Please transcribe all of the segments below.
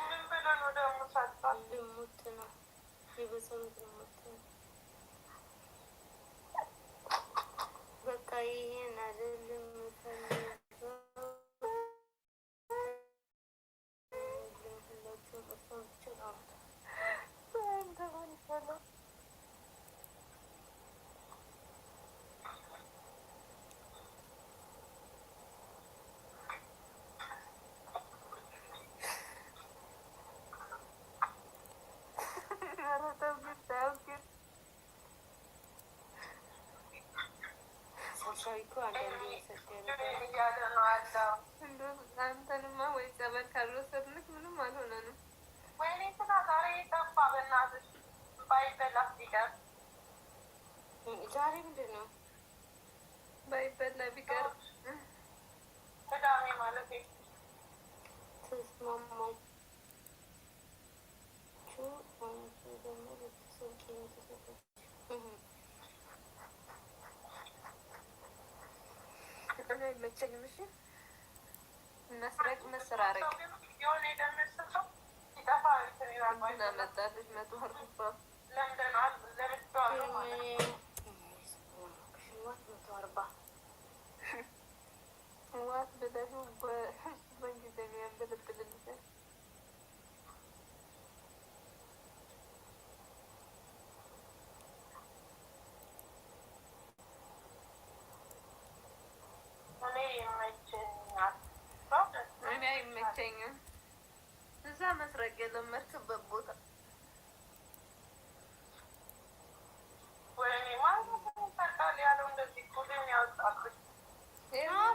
ምን ብለን ወደ ሙሳጣ ልሙት ነው የበሰሉት ልሙት ነው። በቃ ይሄን አይደለም የምፈልገው። ሁላችሁም እሷን ብቻ ነው ይባላል። አንተንማ ወይ ጸበል ካልወሰድንክ ምንም አልሆነንም። ወይኔ ስራ ዛሬ ጠፋ። በእናትሽ ባይበላ ቢቀር ዛሬ ምንድን ነው ባይበላ ቢቀር ቅዳሜ ማለት ተስማማችሁ? አንቺ ደግሞ ልትሰቂ ተሰጠች። አይመቸኝም። እሺ መስረቅ መስራረቅ የሆነ የደመሰ ሰው ሲጠፋ ናመጣለች መቶ አርባ ለምደናል። ዋት ብለሽ በእንግሊዝኛ ያንበለብልልሻል። እኔ አይመቸኝም። እዛ መስረቅ የለመድክበት ቦታ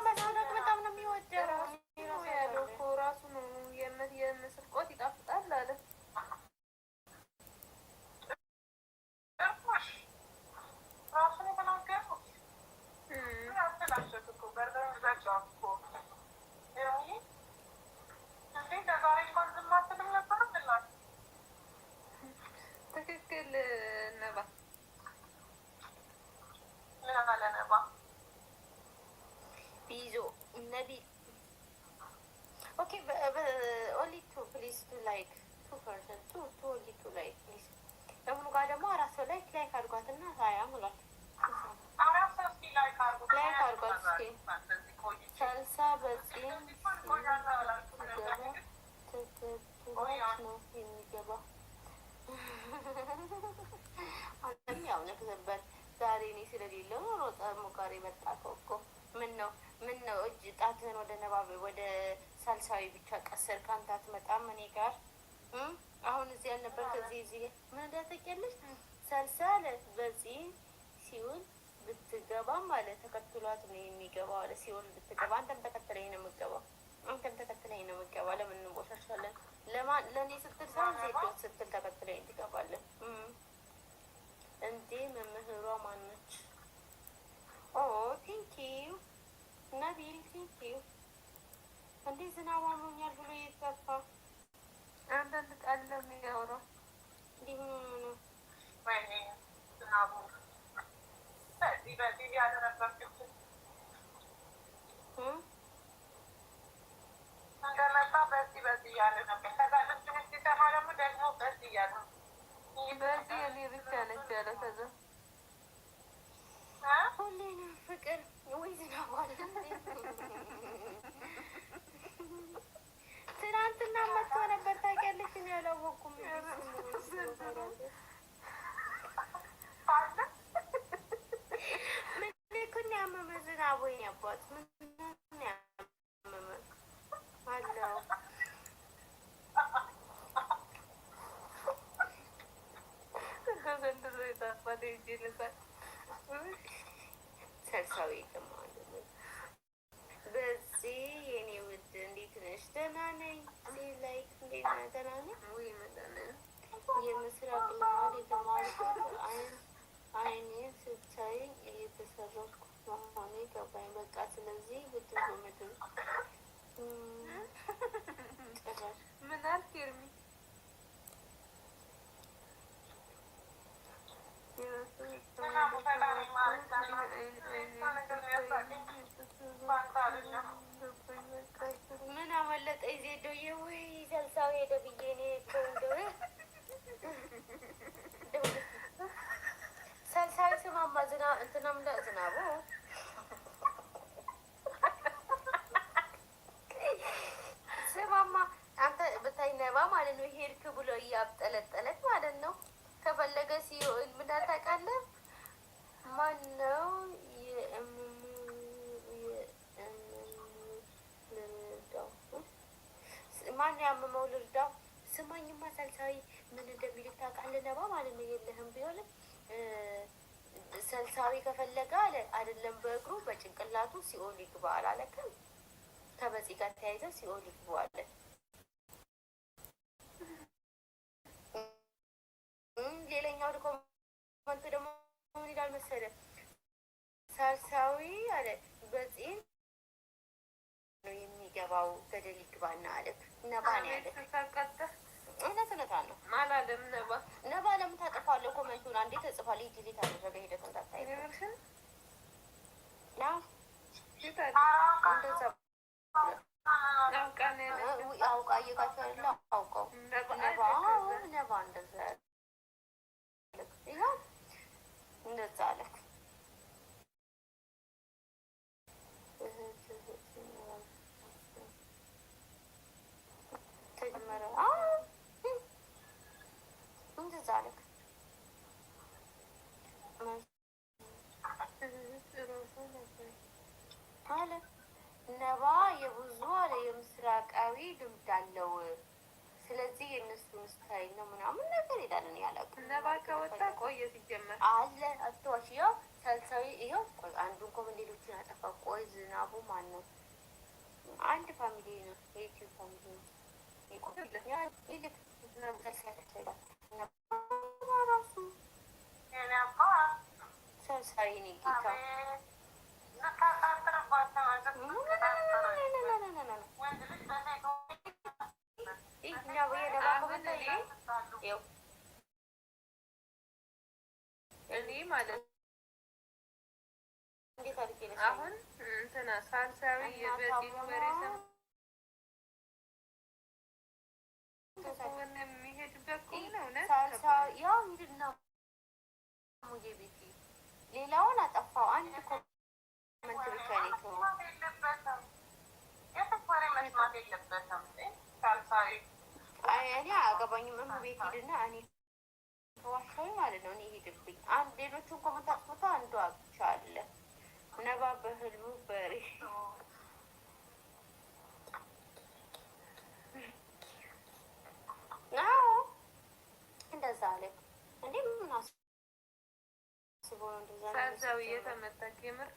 መስረቅ በጣም ነው የሚወደው ያለው እኮ ራሱ ነው። የምስርቆት ይጣፍጣል አለ። ራሱን የተናገረው ትክክል ነባ። ምን አለ ነባ? ቢዞ ነቢ ኦኬ ኦንሊ ቱ ፕሊዝ ቱ ላይክ 2% ቱ ኦንሊ ቱ ላይክ ፕሊዝ። ለሙሉ ጋር ደግሞ 4 ሰው ላይክ አድርጓትና ሀያ ሙላት ላይክ አድርጓት እስኪ ሰልሳ በፂም ተከትሏት ነው የሚገባው። ያው ነክዘበት ዛሬ እኔ ስለሌለው ሮጠ ሙጋሪ መጣ እኮ ምን ነው እጅ ጣትህን ወደ ነባቤ ወደ ሳልሳዊ ብቻ ቀሰር ካንተ አትመጣም እኔ ጋር አሁን እዚህ ያልነበር ከዚህ ምን እንዳትቀልሽ ሳልሳ በዚህ ሲውል ብትገባ ማለት ተከትሏት ነው የሚገባው አለ። ሲውል ብትገባ አንተም ተከትለኝ ነው የምትገባው። ለምን እንቦሻሻለን? ለእኔ ስትል ሳይሆን ዜዶት ስትል ተከትለኝ ትገባለን እንዴ። መምህሯ ማነች? ኦ ቴንኪዩ ነቢል ቴንኪዩ። እንዴ ዝናብ አሞኛል ብሎ እየተጠፋ አንዳንድ ቃል ነው የሚያወራው። እንዲህ ምን ነው ዝናቡ በዚህ ያደረባቸው እንደመጣ በዚህ እያለ ነበር። ከዛ ልብስ ሲሰማ ደግሞ በዚህ እያለ በዚህ እኔ ብቻ ነች ያለ። ከዛ ሁሌ ነው ፍቅር ወይ ዝናብ አለ። ትናንትና መጥቶ ነበር ታውቂያለሽ። እኔ አላወኩም። ምን እኮ ነው ያመመ ዝናቡ የእኔ አባት ምን ያመመ አለው። ዘንድሮ የታባለ ይልሳል ሰርሳዊ ደማለ በዚህ የኔ ውድ እንዴት ነሽ? ደህና ነኝ። ላይክ እንዴት ነህ? ደህና ነኝ ወይ? መዳነ የምስራቅ ልማድ የተማርኩት አይኔን ስታይ እየተሰረኩ መሆኔ ገባኝ። በቃ ስለዚህ ብድር በምድር ጭራሽ ምን አልክ ኤርሚ? ምን አመለጠኝ? እንትናም ዝናቡ ስማማ አንተ ብታይ ነባ ማለት ነው ሄድክ ብሎ እያብጠለጠለች ማለት ነው። ከፈለገ ሲሆን ምን ታውቃለህ? ማን ነው ማን ያመመው ልርዳው? ስማኝማ ሰልሳዊ ምን እንደሚልክ ታውቃለህ? ነባ ማለት ነው የለህም ቢሆንም ሰልሳዊ ከፈለገ አለ አይደለም በእግሩ በጭንቅላቱ ሲኦል ይግባ አላለክም? ከበፂ ጋር ተያይዘው ሲኦል ይግቡ አለ። ሌላኛው ኮመንት ደግሞ ምን ይላል መሰለህ? ሰልሳዊ አለ በፂን ነው የሚገባው ገደል ይግባና አለ። ነባ ነው ያለ። እውነት ነው ማላለም ነባ ለምን ታጠፋለህ? ኮመንቱን አንዴ ተጽፏል። ዲሊት አደረገ ሄደት እንዳታይ ና እንደዛ አውቃ እየካቸው ያለ አውቀው ነባ እንደዛ ይኸው እንደዛ አለክ። ተጀመረ እንደዛ አለክ አለ ነባ የብዙ አለ የምስራቃዊ ልምድ አለው። ስለዚህ የእነሱን ስታይል ነው ምናምን ነገር ይላልን ያላቁ ነባ ከወጣ ቆየ ሲጀመር አለ አስተዋሽ ያው ሰልሳዊ ይኸው ቆይ አንዱን ኮመንት ሌሎችን አጠፋ። ቆይ ዝናቡ ማን ነው? አንድ ፋሚሊ ነው የዩቲዩብ ፋሚሊ ነው። ይልክ ዝናቡ ራሱ ሰልሳዊ ነው ጌታ እኔ ማለት አሁን እንትና ሳልሳዊ የበፂ ወሬ የሚሄድበት ያው ሂድና ሙዬ ቤት ሌላውን አጠፋው። አንድ ኮመንት ብቻ ነው እኔ አገባኝም። እሙ ቤት ሂድና እኔ ዋሻዊ ማለት ነው እኔ ሄድብኝ። አንድ ሌሎቹን ኮመንት አጥፎታ አንዷ ብቻ አለ ነባ በህልሙ በሬ እንደዛ አለ እንዴ ምን አስቦ ነው እንደዛ ሰው እየተመታ የምር